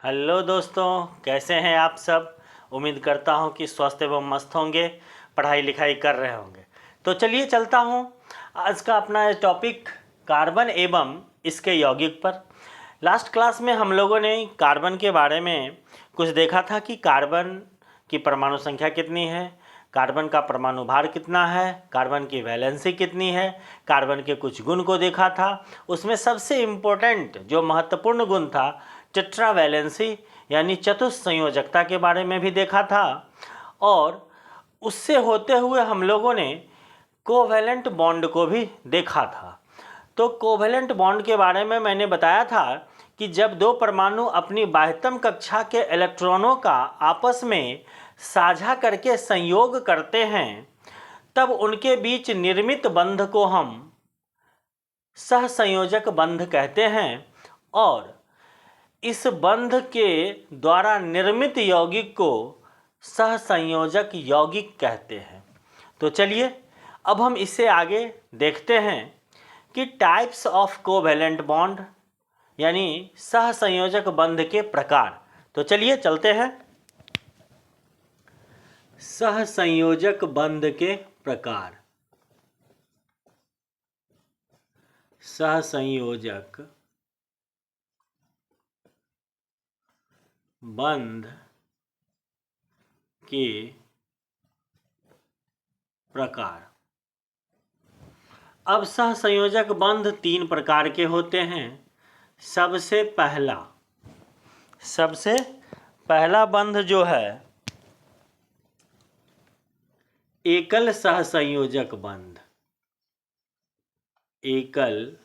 Hello दोस्तों, कैसे हैं आप सब। उम्मीद करता हूं कि स्वस्थ एवं मस्त होंगे, पढ़ाई लिखाई कर रहे होंगे। तो चलिए चलता हूं आज का अपना टॉपिक कार्बन एवं इसके यौगिक पर। लास्ट क्लास में हम लोगों ने कार्बन के बारे में कुछ देखा था कि कार्बन की परमाणु संख्या कितनी है, कार्बन का परमाणु भार कितना है, कार्बन की वैलेंसी कितनी है, कार्बन के कुछ गुण को देखा था। उसमें सबसे इम्पोर्टेंट जो महत्वपूर्ण गुण था टेट्रावैलेंसी यानी चतुस्संयोजकता के बारे में भी देखा था। और उससे होते हुए हम लोगों ने कोवैलेंट बॉन्ड को भी देखा था। तो कोवैलेंट बॉन्ड के बारे में मैंने बताया था कि जब दो परमाणु अपनी बाह्यतम कक्षा के इलेक्ट्रॉनों का आपस में साझा करके संयोग करते हैं तब उनके बीच निर्मित बंध को हम सहसंयोजक बंध कहते हैं और इस बंध के द्वारा निर्मित यौगिक को सहसंयोजक यौगिक कहते हैं। तो चलिए अब हम इससे आगे देखते हैं कि टाइप्स ऑफ कोवैलेंट बॉन्ड यानी सहसंयोजक बंध के प्रकार। तो चलिए चलते हैं सहसंयोजक बंध के प्रकार। सहसंयोजक बंध के प्रकार। अब सहसंयोजक बंध तीन प्रकार के होते हैं। सबसे पहला बंध जो है एकल सहसंयोजक बंध। एकल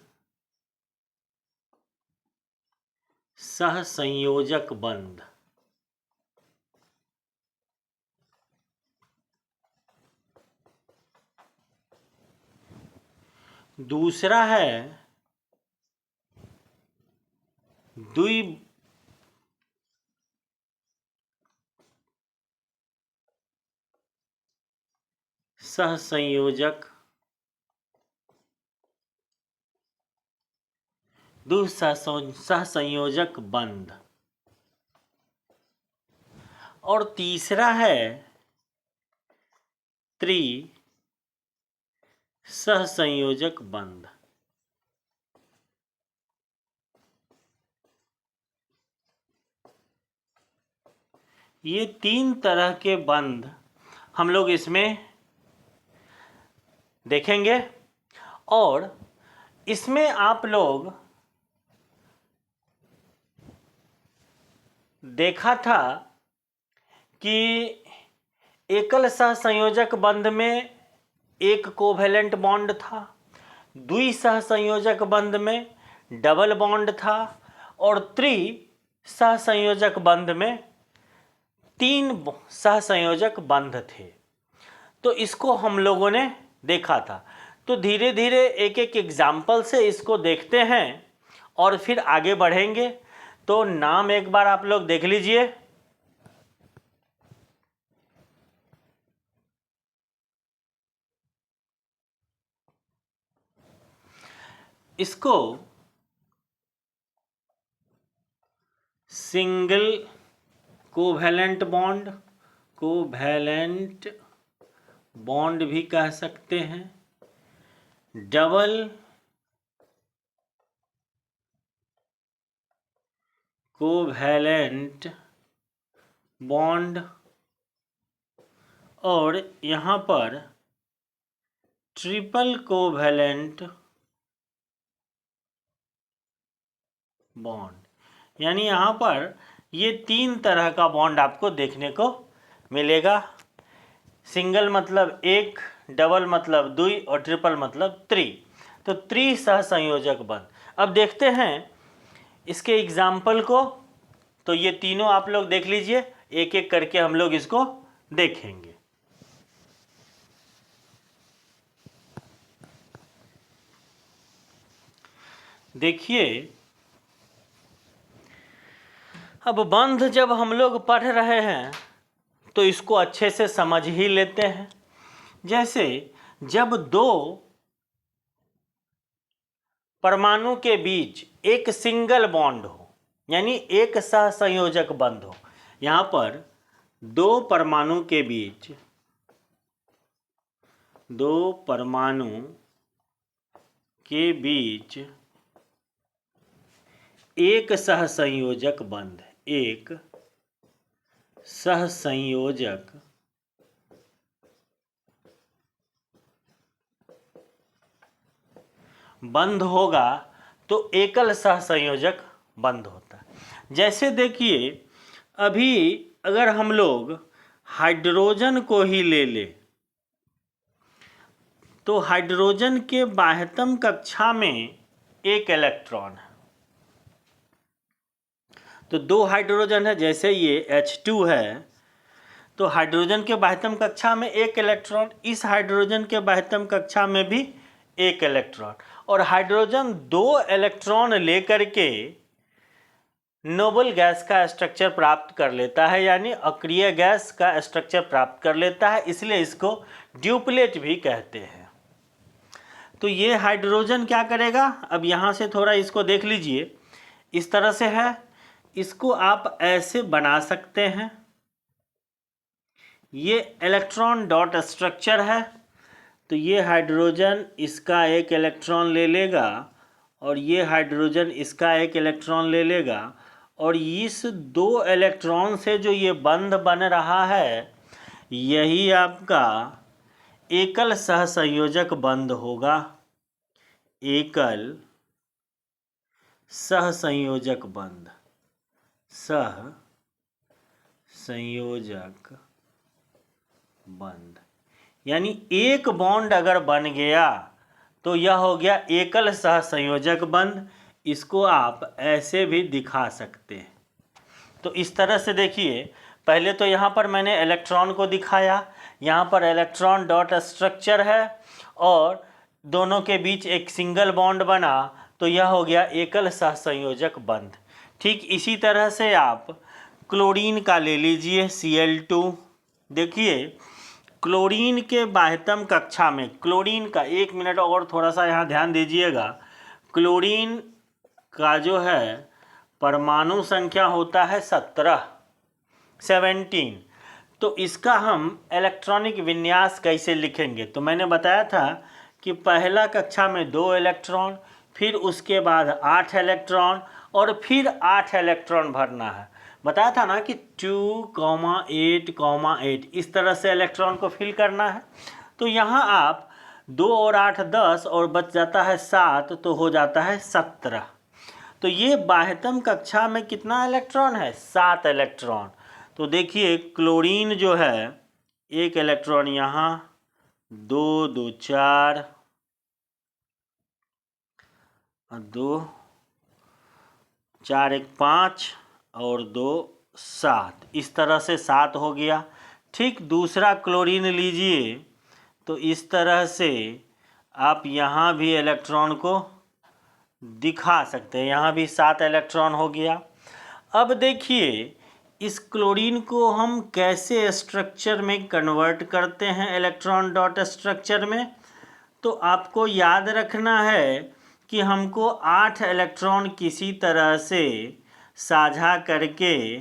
सहसंयोजक बंध। दूसरा है द्वि सहसंयोजक सहसंयोजक बंध। और तीसरा है त्रि सहसंयोजक बंध। ये तीन तरह के बंध हम लोग इसमें देखेंगे और इसमें आप लोग देखा था कि एकल सहसंयोजक बंध में एक कोवैलेंट बॉन्ड था, द्वि सहसंयोजक बंध में डबल बॉन्ड था और त्रि सहसंयोजक बंध में तीन सहसंयोजक बंध थे। तो इसको हम लोगों ने देखा था। तो धीरे धीरे एक एक एग्जाम्पल से इसको देखते हैं और फिर आगे बढ़ेंगे। तो नाम एक बार आप लोग देख लीजिए। इसको सिंगल कोवैलेंट बॉन्ड भी कह सकते हैं, डबल कोवैलेंट बॉन्ड और यहाँ पर ट्रिपल कोवैलेंट बॉन्ड। यानी यहाँ पर ये तीन तरह का बॉन्ड आपको देखने को मिलेगा। सिंगल मतलब एक, डबल मतलब दुई और ट्रिपल मतलब त्रि। तो त्रि सहसंयोजक बंध। अब देखते हैं इसके एग्जाम्पल को। तो ये तीनों आप लोग देख लीजिए, एक एक करके हम लोग इसको देखेंगे। देखिए अब बंध जब हम लोग पढ़ रहे हैं तो इसको अच्छे से समझ ही लेते हैं। जैसे जब दो परमाणु के बीच एक सिंगल बॉन्ड हो, यानी एक सहसंयोजक बंध हो। यहाँ पर दो परमाणु के बीच एक सहसंयोजक बंध, एक सहसंयोजक बंध होगा तो एकल सहसंयोजक बंध होता है। जैसे देखिए, अभी अगर हम लोग हाइड्रोजन को ही ले ले तो हाइड्रोजन के बाह्यतम कक्षा में एक इलेक्ट्रॉन है। तो दो हाइड्रोजन है, जैसे ये H2 है, तो हाइड्रोजन के बाह्यतम कक्षा में एक इलेक्ट्रॉन, इस हाइड्रोजन के बाह्यतम कक्षा में भी एक इलेक्ट्रॉन, और हाइड्रोजन दो इलेक्ट्रॉन लेकर के नोबल गैस का स्ट्रक्चर प्राप्त कर लेता है, यानी अक्रिय गैस का स्ट्रक्चर प्राप्त कर लेता है, इसलिए इसको ड्यूप्लेट भी कहते हैं। तो ये हाइड्रोजन क्या करेगा, अब यहाँ से थोड़ा इसको देख लीजिए, इस तरह से है, इसको आप ऐसे बना सकते हैं। ये इलेक्ट्रॉन डॉट स्ट्रक्चर है, तो ये हाइड्रोजन इसका एक इलेक्ट्रॉन ले लेगा और ये हाइड्रोजन इसका एक इलेक्ट्रॉन ले लेगा, और इस दो इलेक्ट्रॉन से जो ये बंध बन रहा है यही आपका एकल सहसंयोजक बंध होगा। एकल सहसंयोजक बंध, सहसंयोजक बंध, यानी एक बॉन्ड अगर बन गया तो यह हो गया एकल सहसंयोजक बंध। इसको आप ऐसे भी दिखा सकते हैं। तो इस तरह से देखिए, पहले तो यहाँ पर मैंने इलेक्ट्रॉन को दिखाया, यहाँ पर इलेक्ट्रॉन डॉट स्ट्रक्चर है और दोनों के बीच एक सिंगल बॉन्ड बना, तो यह हो गया एकल सहसंयोजक बंध। ठीक इसी तरह से आप क्लोरीन का ले लीजिए, Cl2। देखिए, क्लोरीन के बाह्यतम कक्षा में, क्लोरीन का, एक मिनट और थोड़ा सा यहाँ ध्यान दीजिएगा, क्लोरीन का जो है परमाणु संख्या होता है 17। तो इसका हम इलेक्ट्रॉनिक विन्यास कैसे लिखेंगे, तो मैंने बताया था कि पहला कक्षा में 2 इलेक्ट्रॉन, फिर उसके बाद 8 इलेक्ट्रॉन, और फिर 8 इलेक्ट्रॉन भरना है। बताया था ना कि 2,8,8 इस तरह से इलेक्ट्रॉन को फिल करना है। तो यहाँ आप 2 और 8 10 और बच जाता है 7, तो हो जाता है 17। तो ये बाह्यतम कक्षा में कितना इलेक्ट्रॉन है, 7 इलेक्ट्रॉन। तो देखिए, क्लोरीन जो है एक इलेक्ट्रॉन यहाँ, 2 2 4 2 4 1 5 और 2 7, इस तरह से 7 हो गया। ठीक दूसरा क्लोरीन लीजिए, तो इस तरह से आप यहाँ भी इलेक्ट्रॉन को दिखा सकते हैं, यहाँ भी 7 इलेक्ट्रॉन हो गया। अब देखिए, इस क्लोरीन को हम कैसे स्ट्रक्चर में कन्वर्ट करते हैं इलेक्ट्रॉन डॉट स्ट्रक्चर में। तो आपको याद रखना है कि हमको 8 इलेक्ट्रॉन किसी तरह से साझा करके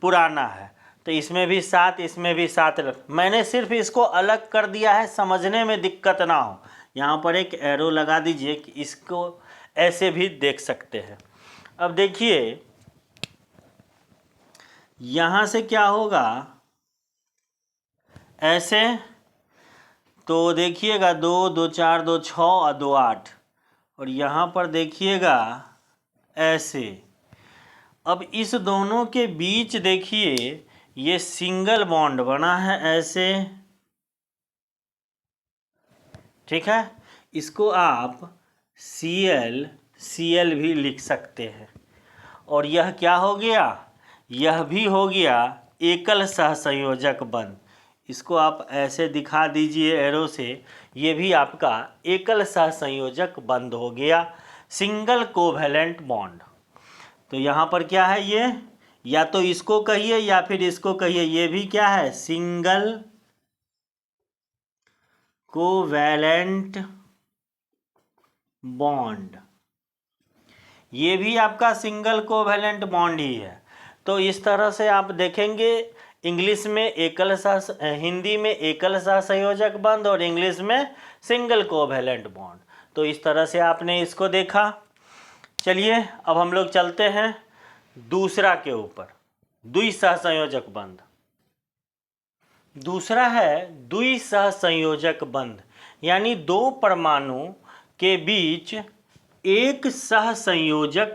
पुराना है। तो इसमें भी 7, इसमें भी 7 मैंने सिर्फ इसको अलग कर दिया है, समझने में दिक्कत ना हो। यहाँ पर एक एरो लगा दीजिए कि इसको ऐसे भी देख सकते हैं। अब देखिए, यहाँ से क्या होगा, ऐसे, तो देखिएगा 2 2 4 2 6 और 2 8, और यहाँ पर देखिएगा ऐसे। अब इस दोनों के बीच देखिए ये सिंगल बॉन्ड बना है ऐसे, ठीक है। इसको आप Cl भी लिख सकते हैं। और यह क्या हो गया, यह भी हो गया एकल सहसंयोजक बंध। इसको आप ऐसे दिखा दीजिए एरो से, ये भी आपका एकल सहसंयोजक बंध हो गया, सिंगल कोवैलेंट बॉन्ड। तो यहाँ पर क्या है, ये या तो इसको कहिए या फिर इसको कहिए, ये भी क्या है, सिंगल कोवैलेंट बॉन्ड। ये भी आपका सिंगल कोवैलेंट बॉन्ड ही है। तो इस तरह से आप देखेंगे इंग्लिश में एकल हिंदी में एकल सहसंयोजक बंध और इंग्लिश में सिंगल कोवैलेंट बॉन्ड। तो इस तरह से आपने इसको देखा। चलिए अब हम लोग चलते हैं दूसरा के ऊपर, द्विसहसंयोजक बंध। दूसरा है द्विसहसंयोजक बंध, यानी दो परमाणु के बीच एक सहसंयोजक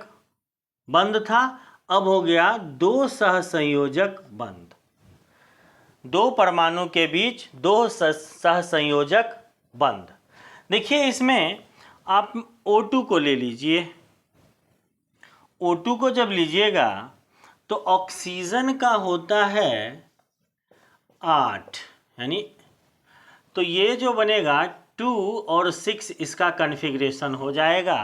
बंध था, अब हो गया दो सहसंयोजक बंध। दो परमाणु के बीच दो सहसंयोजक बंध। देखिए इसमें आप O2 को ले लीजिए। O2 को जब लीजिएगा तो ऑक्सीजन का होता है 8, यानी तो ये जो बनेगा 2 और 6 इसका कन्फिग्रेशन हो जाएगा।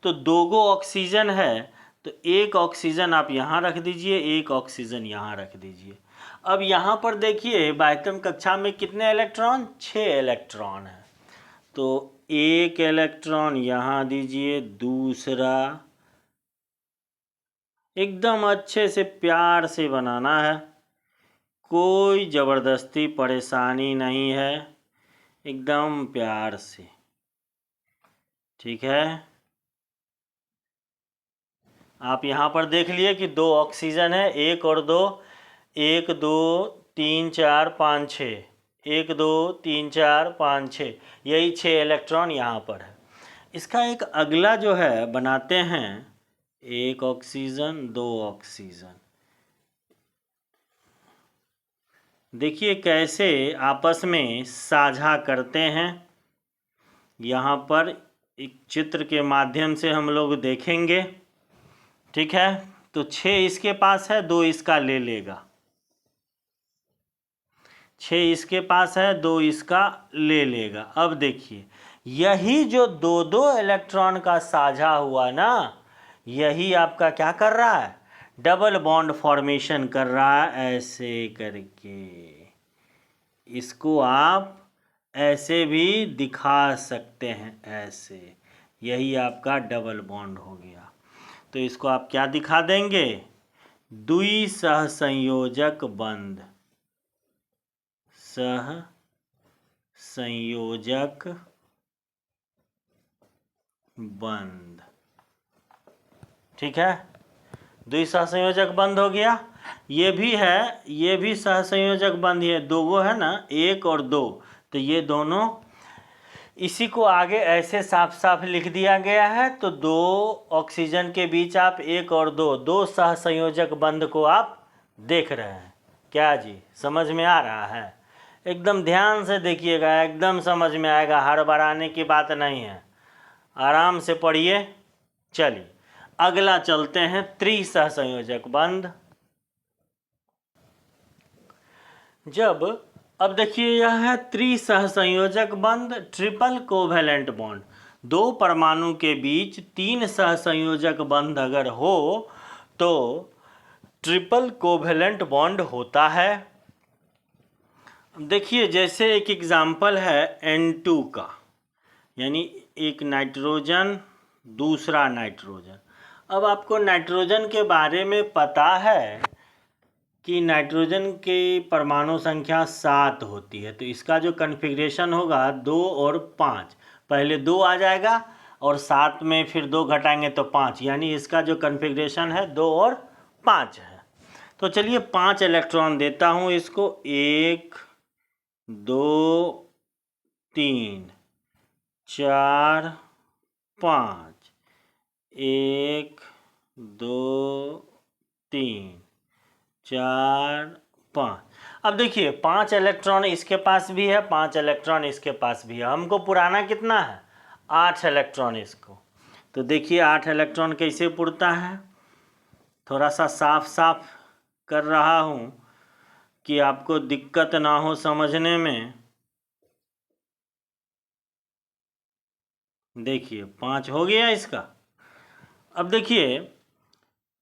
तो दो गो ऑक्सीजन है तो एक ऑक्सीजन आप यहाँ रख दीजिए, एक ऑक्सीजन यहाँ रख दीजिए। अब यहाँ पर देखिए बाह्यतम कक्षा में कितने इलेक्ट्रॉन, 6 इलेक्ट्रॉन है। तो एक इलेक्ट्रॉन यहाँ दीजिए, दूसरा एकदम अच्छे से प्यार से बनाना है, कोई ज़बरदस्ती परेशानी नहीं है, एकदम प्यार से, ठीक है। आप यहाँ पर देख लिए कि दो ऑक्सीजन है, एक और दो, 1 2 3 4 5 6, 1 2 3 4 5 6, यही 6 इलेक्ट्रॉन यहाँ पर है। इसका एक अगला जो है बनाते हैं, एक ऑक्सीजन, दो ऑक्सीजन। देखिए कैसे आपस में साझा करते हैं, यहाँ पर एक चित्र के माध्यम से हम लोग देखेंगे, ठीक है। तो 6 इसके पास है, 2 इसका ले लेगा, 6 इसके पास है, 2 इसका ले लेगा। अब देखिए यही जो दो दो इलेक्ट्रॉन का साझा हुआ ना, यही आपका क्या कर रहा है, डबल बॉन्ड फॉर्मेशन कर रहा है, ऐसे करके। इसको आप ऐसे भी दिखा सकते हैं, ऐसे, यही आपका डबल बॉन्ड हो गया। तो इसको आप क्या दिखा देंगे, द्विसहसंयोजक बंध, सहसंयोजक बंध, ठीक है। द्विसहसंयोजक बंध हो गया। ये भी है, ये भी सहसंयोजक बंध है, दो गो है ना, 1 और 2, तो ये दोनों, इसी को आगे ऐसे साफ साफ लिख दिया गया है। तो दो ऑक्सीजन के बीच आप 1 और 2, दो सहसंयोजक बंध को आप देख रहे हैं। क्या जी, समझ में आ रहा है? एकदम ध्यान से देखिएगा, एकदम समझ में आएगा, हड़बड़ाने की बात नहीं है, आराम से पढ़िए। चलिए अगला चलते हैं, त्रिसहसंयोजक बंध। अब देखिए यह है त्रिसहसंयोजक बंध, ट्रिपल कोवैलेंट बॉन्ड। दो परमाणु के बीच 3 सहसंयोजक बंध अगर हो तो ट्रिपल कोवैलेंट बॉन्ड होता है। देखिए जैसे एक एग्जाम्पल है N2 का, यानी एक नाइट्रोजन, दूसरा नाइट्रोजन। अब आपको नाइट्रोजन के बारे में पता है कि नाइट्रोजन की परमाणु संख्या 7 होती है। तो इसका जो कन्फिग्रेशन होगा 2 और 5, पहले 2 आ जाएगा और 7 में फिर 2 घटाएंगे तो 5, यानी इसका जो कन्फिग्रेशन है 2 और 5 है। तो चलिए 5 इलेक्ट्रॉन देता हूँ इसको, 1 2 3 4 5, 1 2 3 4 5। अब देखिए 5 इलेक्ट्रॉन इसके पास भी है, 5 इलेक्ट्रॉन इसके पास भी है। हमको पुराना कितना है, 8 इलेक्ट्रॉन इसको। तो देखिए 8 इलेक्ट्रॉन कैसे पुरता है, थोड़ा सा साफ साफ कर रहा हूँ कि आपको दिक्कत ना हो समझने में। देखिए 5 हो गया इसका। अब देखिए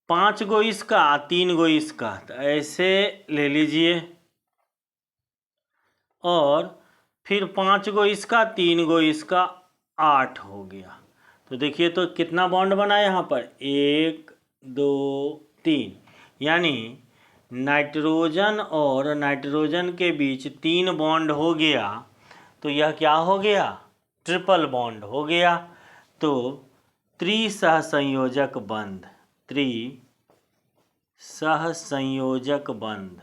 5 गो इसका, 3 गो इसका, तो ऐसे ले लीजिए, और फिर 5 गो इसका, 3 गो इसका, 8 हो गया। तो देखिए तो कितना बॉन्ड बना यहाँ पर, 1 2 3, यानी नाइट्रोजन और नाइट्रोजन के बीच 3 बॉन्ड हो गया, तो यह क्या हो गया, ट्रिपल बॉन्ड हो गया। तो त्रिसहसंयोजक बंध, त्रिसहसंयोजक बंध।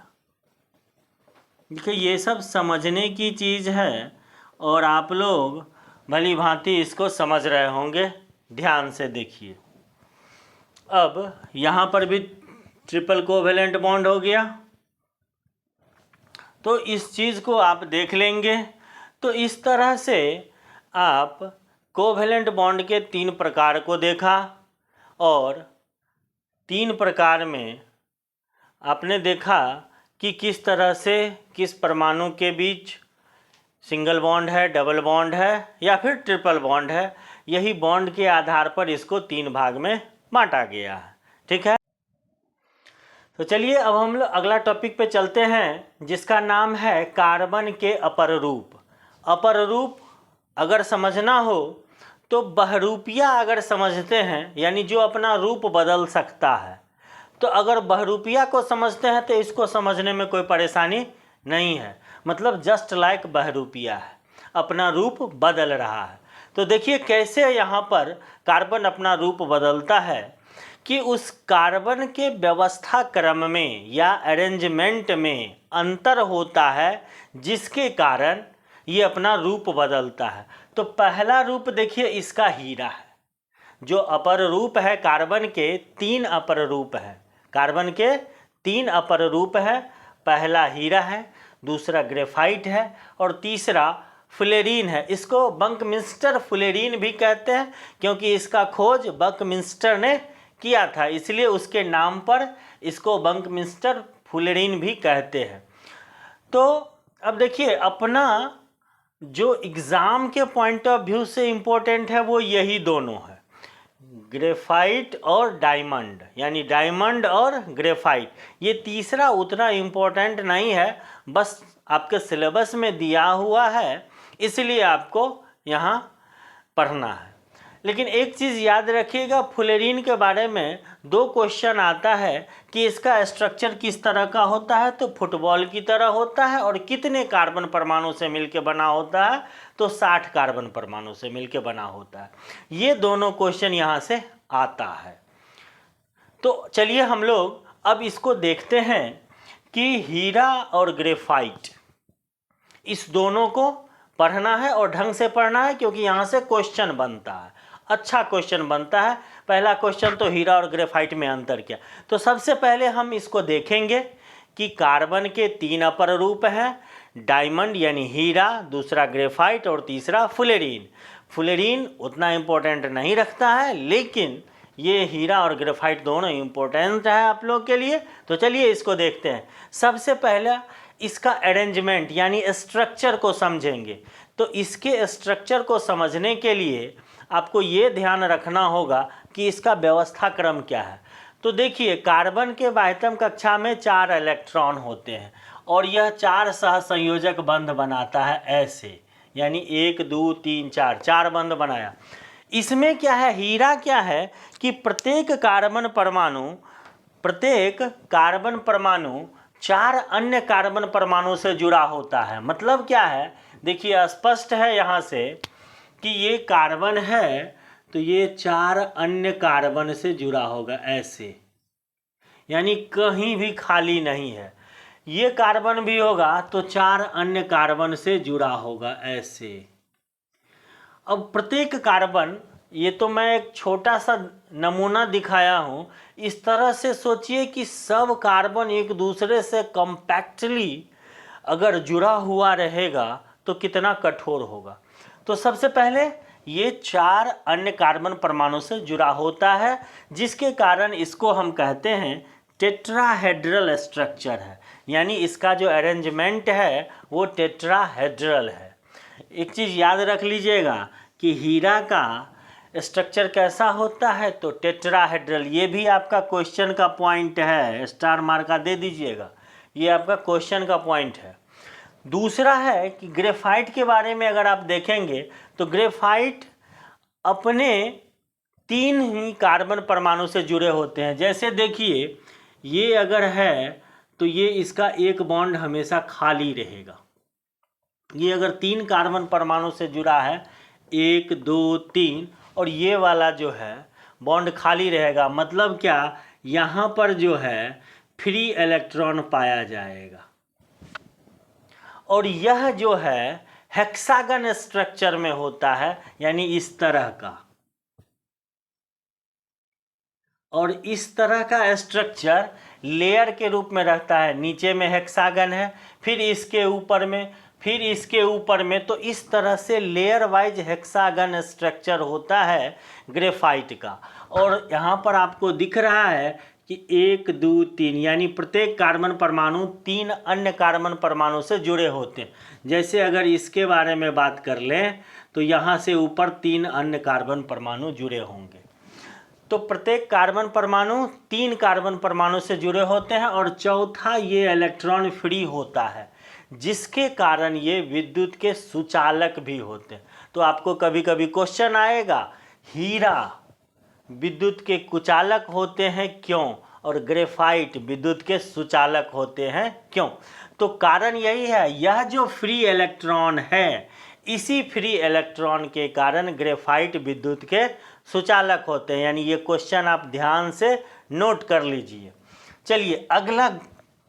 देखिए ये सब समझने की चीज़ है और आप लोग भली भांति इसको समझ रहे होंगे, ध्यान से देखिए। अब यहाँ पर भी ट्रिपल कोवेलेंट बॉन्ड हो गया, तो इस चीज़ को आप देख लेंगे। तो इस तरह से आप कोवेलेंट बॉन्ड के 3 प्रकार को देखा, और 3 प्रकार में आपने देखा कि किस तरह से किस परमाणु के बीच सिंगल बॉन्ड है, डबल बॉन्ड है या फिर ट्रिपल बॉन्ड है। यही बॉन्ड के आधार पर इसको 3 भाग में बांटा गया है। ठीक है, तो चलिए अब हम लोग अगला टॉपिक पे चलते हैं, जिसका नाम है कार्बन के अपर रूप। अपर रूप अगर समझना हो तो बहरूपिया अगर समझते हैं, यानी जो अपना रूप बदल सकता है, तो अगर बहरूपिया को समझते हैं तो इसको समझने में कोई परेशानी नहीं है। मतलब जस्ट लाइक बहरूपिया है, अपना रूप बदल रहा है। तो देखिए कैसे यहाँ पर कार्बन अपना रूप बदलता है, कि उस कार्बन के व्यवस्था क्रम में या अरेंजमेंट में अंतर होता है, जिसके कारण ये अपना रूप बदलता है। तो पहला रूप देखिए इसका हीरा है। जो अपर रूप है कार्बन के 3 अपर रूप है, कार्बन के 3 अपर रूप है। पहला हीरा है, दूसरा ग्रेफाइट है और तीसरा फुलेरीन है। इसको बंकमिंस्टर फुलेरीन भी कहते हैं, क्योंकि इसका खोज बंकमिंस्टर ने किया था, इसलिए उसके नाम पर इसको बंकमिंस्टर फुलेरीन भी कहते हैं। तो अब देखिए अपना जो एग्ज़ाम के पॉइंट ऑफ व्यू से इम्पोर्टेंट है वो यही दोनों है, ग्रेफाइट और डायमंड, यानी डायमंड और ग्रेफाइट। ये तीसरा उतना इम्पोर्टेंट नहीं है, बस आपके सिलेबस में दिया हुआ है, इसलिए आपको यहाँ पढ़ना है। लेकिन एक चीज़ याद रखिएगा, फुलेरीन के बारे में 2 क्वेश्चन आता है कि इसका स्ट्रक्चर किस तरह का होता है, तो फुटबॉल की तरह होता है, और कितने कार्बन परमाणु से मिलकर बना होता है, तो 60 कार्बन परमाणु से मिलकर बना होता है। ये दोनों क्वेश्चन यहाँ से आता है। तो चलिए हम लोग अब इसको देखते हैं कि हीरा और ग्रेफाइट, इस दोनों को पढ़ना है और ढंग से पढ़ना है, क्योंकि यहाँ से क्वेश्चन बनता है, अच्छा क्वेश्चन बनता है। पहला क्वेश्चन तो हीरा और ग्रेफाइट में अंतर क्या। तो सबसे पहले हम इसको देखेंगे कि कार्बन के 3 अपर रूप हैं, डायमंड यानी हीरा, दूसरा ग्रेफाइट और तीसरा फुलेरीन। फुलेरीन उतना इम्पोर्टेंट नहीं रखता है, लेकिन ये हीरा और ग्रेफाइट दोनों इम्पोर्टेंट है आप लोग के लिए। तो चलिए इसको देखते हैं। सबसे पहला इसका अरेंजमेंट यानी स्ट्रक्चर को समझेंगे। तो इसके स्ट्रक्चर को समझने के लिए आपको ये ध्यान रखना होगा कि इसका व्यवस्था क्रम क्या है। तो देखिए कार्बन के बाह्यतम कक्षा में 4 इलेक्ट्रॉन होते हैं, और यह 4 सहसंयोजक बंध बनाता है ऐसे, यानी 1 2 3 4, 4 बंध बनाया। इसमें क्या है, हीरा क्या है कि प्रत्येक कार्बन परमाणु 4 अन्य कार्बन परमाणु से जुड़ा होता है। मतलब क्या है, देखिए स्पष्ट है यहाँ से कि ये कार्बन है, तो ये 4 अन्य कार्बन से जुड़ा होगा ऐसे, यानी कहीं भी खाली नहीं है। ये कार्बन भी होगा तो 4 अन्य कार्बन से जुड़ा होगा ऐसे। अब प्रत्येक कार्बन, ये तो मैं एक छोटा सा नमूना दिखाया हूँ, इस तरह से सोचिए कि सब कार्बन एक दूसरे से कॉम्पैक्टली अगर जुड़ा हुआ रहेगा तो कितना कठोर होगा। तो सबसे पहले ये 4 अन्य कार्बन परमाणु से जुड़ा होता है, जिसके कारण इसको हम कहते हैं टेट्राहेड्रल स्ट्रक्चर है, यानी इसका जो अरेंजमेंट है वो टेट्राहेड्रल है। एक चीज़ याद रख लीजिएगा कि हीरा का स्ट्रक्चर कैसा होता है, तो टेट्राहेड्रल। ये भी आपका क्वेश्चन का पॉइंट है, स्टार मार्का दे दीजिएगा, ये आपका क्वेश्चन का पॉइंट है। दूसरा है कि ग्रेफाइट के बारे में अगर आप देखेंगे तो ग्रेफाइट अपने तीन ही कार्बन परमाणु से जुड़े होते हैं। जैसे देखिए, ये अगर है तो ये इसका एक बॉन्ड हमेशा खाली रहेगा। ये अगर तीन कार्बन परमाणु से जुड़ा है, 1 2 3, और ये वाला जो है बॉन्ड खाली रहेगा, मतलब क्या, यहाँ पर जो है फ्री इलेक्ट्रॉन पाया जाएगा। और यह जो है हेक्सागन स्ट्रक्चर में होता है, यानी इस तरह का। और इस तरह का स्ट्रक्चर लेयर के रूप में रहता है। नीचे में हेक्सागन है, फिर इसके ऊपर में, फिर इसके ऊपर में, तो इस तरह से लेयर वाइज हेक्सागन स्ट्रक्चर होता है ग्रेफाइट का। और यहाँ पर आपको दिख रहा है कि 1 2 3, यानी प्रत्येक कार्बन परमाणु 3 अन्य कार्बन परमाणु से जुड़े होते हैं। जैसे अगर इसके बारे में बात कर लें तो यहाँ से ऊपर 3 अन्य कार्बन परमाणु जुड़े होंगे। तो प्रत्येक कार्बन परमाणु 3 कार्बन परमाणु से जुड़े होते हैं, और चौथा ये इलेक्ट्रॉन फ्री होता है, जिसके कारण ये विद्युत के सुचालक भी होते हैं। तो आपको कभी कभी क्वेश्चन आएगा, हीरा विद्युत के कुचालक होते हैं क्यों, और ग्रेफाइट विद्युत के सुचालक होते हैं क्यों? तो कारण यही है, यह जो फ्री इलेक्ट्रॉन है, इसी फ्री इलेक्ट्रॉन के कारण ग्रेफाइट विद्युत के सुचालक होते हैं। यानी ये क्वेश्चन आप ध्यान से नोट कर लीजिए। चलिए अगला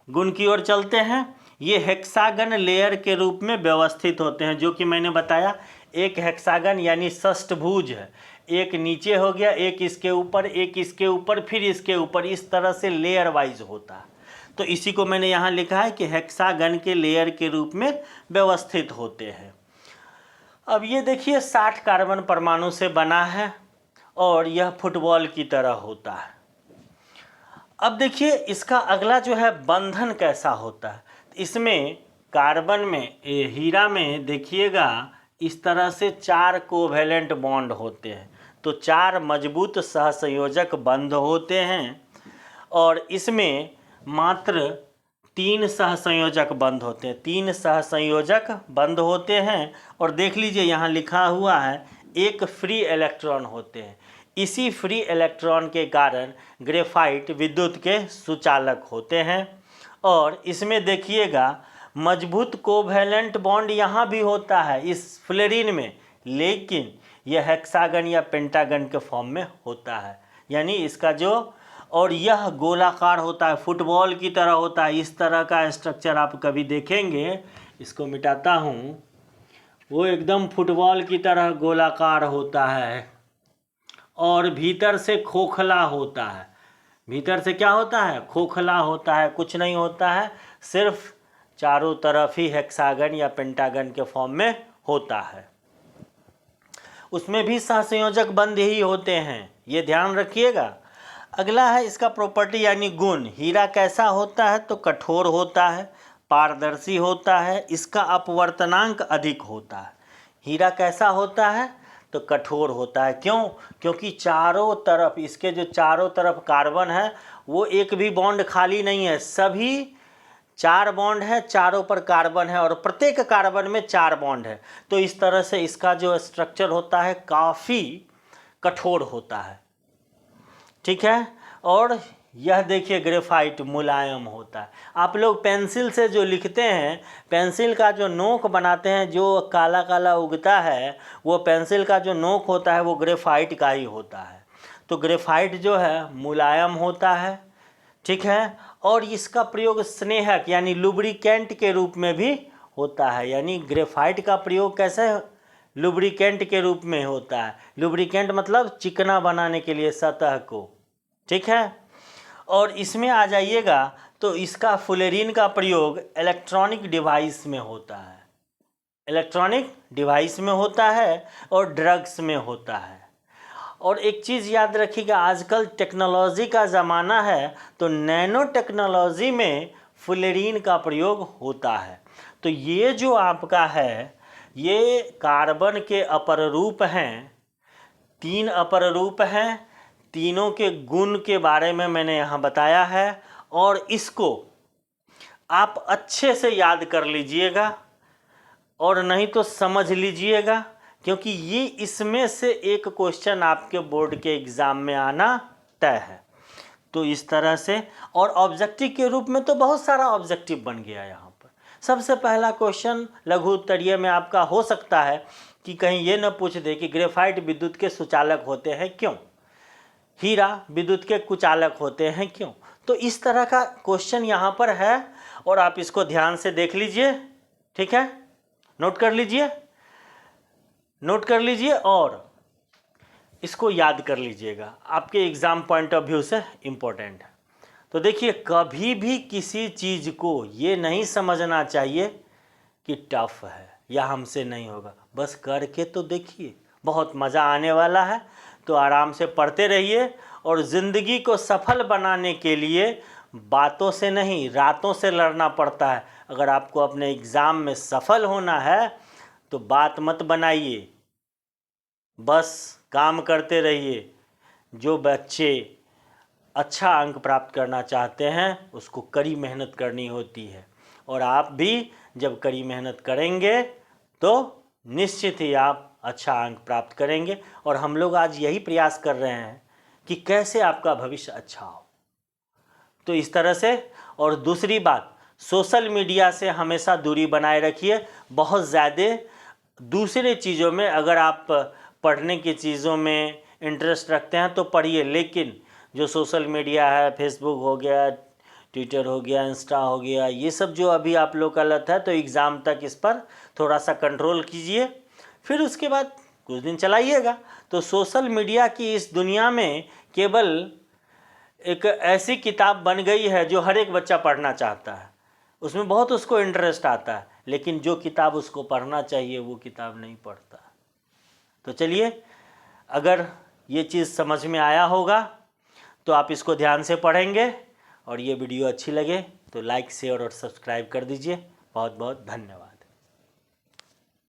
गुण की ओर चलते हैं। ये हेक्सागन लेयर के रूप में व्यवस्थित होते हैं, जो कि मैंने बताया, एक हेक्सागन यानी षष्ठभुज है, एक नीचे हो गया, एक इसके ऊपर, एक इसके ऊपर, फिर इसके ऊपर, इस तरह से लेयर वाइज होता है। तो इसी को मैंने यहाँ लिखा है कि हेक्सागन के लेयर के रूप में व्यवस्थित होते हैं। अब ये देखिए 60 कार्बन परमाणु से बना है और यह फुटबॉल की तरह होता है। अब देखिए इसका अगला जो है बंधन कैसा होता है। इसमें कार्बन में, हीरा में देखिएगा इस तरह से 4 कोवैलेंट बॉन्ड होते हैं, तो 4 मजबूत सहसंयोजक बंध होते हैं, और इसमें मात्र 3 सहसंयोजक बंध होते हैं, 3 सहसंयोजक बंध होते हैं। और देख लीजिए यहाँ लिखा हुआ है एक फ्री इलेक्ट्रॉन होते हैं। इसी फ्री इलेक्ट्रॉन के कारण ग्रेफाइट विद्युत के सुचालक होते हैं। और इसमें देखिएगा मजबूत कोवैलेंट बॉन्ड यहाँ भी होता है इस फ्लोरीन में, लेकिन यह हेक्सागन या पेंटागन के फॉर्म में होता है, यानी इसका जो, और यह गोलाकार होता है, फुटबॉल की तरह होता है। इस तरह का स्ट्रक्चर आप कभी देखेंगे, इसको मिटाता हूँ, वो एकदम फुटबॉल की तरह गोलाकार होता है और भीतर से खोखला होता है। भीतर से क्या होता है? खोखला होता है, कुछ नहीं होता है, सिर्फ चारों तरफ ही हेक्सागन या पेंटागन के फॉर्म में होता है। उसमें भी सहसंयोजक बंध ही होते हैं, ये ध्यान रखिएगा। अगला है इसका प्रॉपर्टी यानी गुण। हीरा कैसा होता है? तो कठोर होता है, पारदर्शी होता है, इसका अपवर्तनांक अधिक होता है। हीरा कैसा होता है? तो कठोर होता है। क्यों? क्योंकि चारों तरफ, इसके जो चारों तरफ कार्बन है वो एक भी बॉन्ड खाली नहीं है, सभी 4 बॉन्ड है, चारों पर कार्बन है, और प्रत्येक कार्बन में 4 बॉन्ड है। तो इस तरह से इसका जो स्ट्रक्चर होता है काफ़ी कठोर होता है, ठीक है। और यह देखिए ग्रेफाइट मुलायम होता है। आप लोग पेंसिल से जो लिखते हैं, पेंसिल का जो नोक बनाते हैं, जो काला काला उगता है, वो पेंसिल का जो नोक होता है वो ग्रेफाइट का ही होता है। तो ग्रेफाइट जो है मुलायम होता है, ठीक है। और इसका प्रयोग स्नेहक यानी लुब्रिकेंट के रूप में भी होता है। यानी ग्रेफाइट का प्रयोग कैसे? लुब्रिकेंट के रूप में होता है। लुब्रिकेंट मतलब चिकना बनाने के लिए सतह को, ठीक है। और इसमें आ जाइएगा तो इसका फ्लोरीन का प्रयोग इलेक्ट्रॉनिक डिवाइस में होता है, इलेक्ट्रॉनिक डिवाइस में होता है और ड्रग्स में होता है। और एक चीज़ याद रखिएगा, आजकल टेक्नोलॉजी का ज़माना है, तो नैनो टेक्नोलॉजी में फ्लोरीन का प्रयोग होता है। तो ये जो आपका है, ये कार्बन के अपर रूप हैं, 3 अपर रूप हैं, तीनों के गुण के बारे में मैंने यहाँ बताया है। और इसको आप अच्छे से याद कर लीजिएगा, और नहीं तो समझ लीजिएगा क्योंकि ये इसमें से एक क्वेश्चन आपके बोर्ड के एग्ज़ाम में आना तय है। तो इस तरह से, और ऑब्जेक्टिव के रूप में तो बहुत सारा ऑब्जेक्टिव बन गया यहाँ पर। सबसे पहला क्वेश्चन लघु उत्तरीय में आपका हो सकता है कि कहीं ये न पूछ दे कि ग्रेफाइट विद्युत के सुचालक होते हैं क्यों, हीरा विद्युत के कुचालक होते हैं क्यों। तो इस तरह का क्वेश्चन यहाँ पर है और आप इसको ध्यान से देख लीजिए, ठीक है, नोट कर लीजिए, नोट कर लीजिए और इसको याद कर लीजिएगा, आपके एग्ज़ाम पॉइंट ऑफ व्यू से इम्पोर्टेंट है। तो देखिए, कभी भी किसी चीज़ को ये नहीं समझना चाहिए कि टफ है या हमसे नहीं होगा, बस करके तो देखिए, बहुत मज़ा आने वाला है। तो आराम से पढ़ते रहिए और ज़िंदगी को सफल बनाने के लिए बातों से नहीं, रातों से लड़ना पड़ता है। अगर आपको अपने एग्ज़ाम में सफल होना है तो बात मत बनाइए, बस काम करते रहिए। जो बच्चे अच्छा अंक प्राप्त करना चाहते हैं उसको कड़ी मेहनत करनी होती है, और आप भी जब कड़ी मेहनत करेंगे तो निश्चित ही आप अच्छा अंक प्राप्त करेंगे। और हम लोग आज यही प्रयास कर रहे हैं कि कैसे आपका भविष्य अच्छा हो। तो इस तरह से, और दूसरी बात, सोशल मीडिया से हमेशा दूरी बनाए रखिए। बहुत ज़्यादा दूसरे चीज़ों में, अगर आप पढ़ने की चीज़ों में इंटरेस्ट रखते हैं तो पढ़िए, लेकिन जो सोशल मीडिया है, फेसबुक हो गया, ट्विटर हो गया, इंस्टा हो गया, ये सब जो अभी आप लोग का लत है, तो एग्ज़ाम तक इस पर थोड़ा सा कंट्रोल कीजिए, फिर उसके बाद कुछ दिन चलाइएगा। तो सोशल मीडिया की इस दुनिया में केवल एक ऐसी किताब बन गई है जो हर एक बच्चा पढ़ना चाहता है, उसमें बहुत उसको इंटरेस्ट आता है, लेकिन जो किताब उसको पढ़ना चाहिए वो किताब नहीं पढ़ता। तो चलिए, अगर ये चीज़ समझ में आया होगा तो आप इसको ध्यान से पढ़ेंगे, और ये वीडियो अच्छी लगे तो लाइक, शेयर और सब्सक्राइब कर दीजिए। बहुत बहुत धन्यवाद।